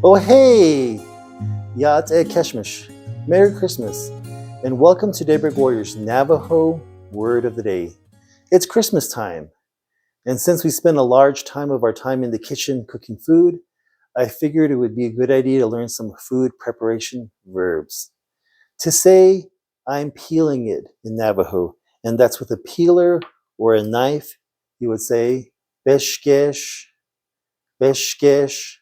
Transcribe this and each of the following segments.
Oh hey! Yat e Keshmish. Merry Christmas, and welcome to Daybreak Warriors Navajo Word of the Day. It's Christmas time, and since we spend a large time of our time in the kitchen cooking food, I figured it would be a good idea to learn some food preparation verbs. To say, I'm peeling it in Navajo, and that's with a peeler or a knife, you would say, Béshgéésh, Béshgéésh,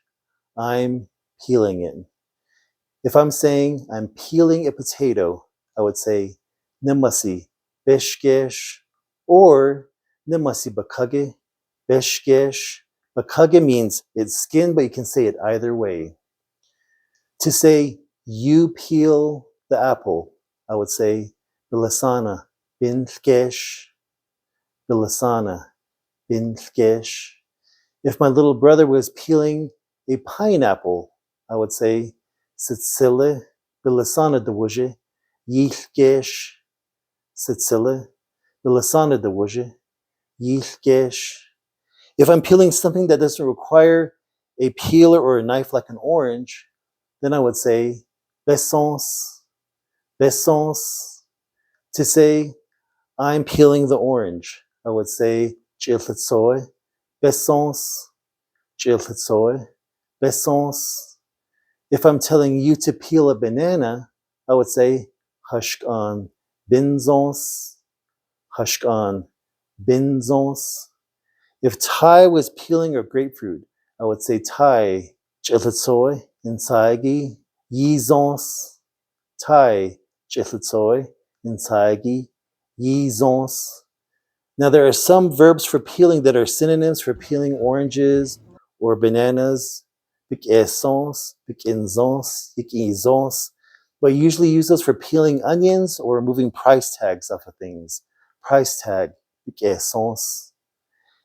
I'm peeling it. If I'm saying I'm peeling a potato, I would say Nimasi Béshgéésh or Nimasi Bakage Béshgéésh. Bakage means it's skin, but you can say it either way. To say you peel the apple, I would say Bilasana Béshgéésh, Bilasana Béshgéésh. If my little brother was peeling a pineapple, I would say Sitsile Bilasana Dawuje, Yilgesh, Sitsile Bilasana Dawuje, Yilgesh. If I'm peeling something that doesn't require a peeler or a knife like an orange, then I would say Bessons, Bessons. To say I'm peeling the orange, I would say Chilitsoy, Bessons, Chilitsoy, Bessons. If I'm telling you to peel a banana, I would say Hashkan Binzons, Hashkan Binzons. If Ty was peeling a grapefruit, I would say Ty Chilitsoy Insagi Yizons, Ty Chilitsoy Insagi Yizons. Now there are some verbs for peeling that are synonyms for peeling oranges or bananas. Piquezons, piquenzons, piquezons. But you usually use those for peeling onions or removing price tags off of things. Price tag, piquezons.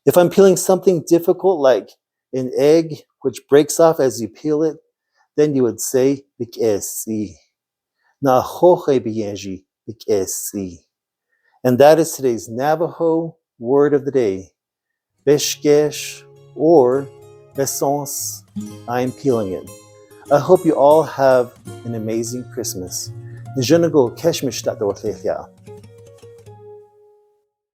If I'm peeling something difficult like an egg, which breaks off as you peel it, then you would say piquezi. Na hoje bienji, piquezi. And that is today's Navajo Word of the Day. Béshgéésh or Bessons, I'm peeling it. I hope you all have an amazing Christmas. Nijanago Keshmish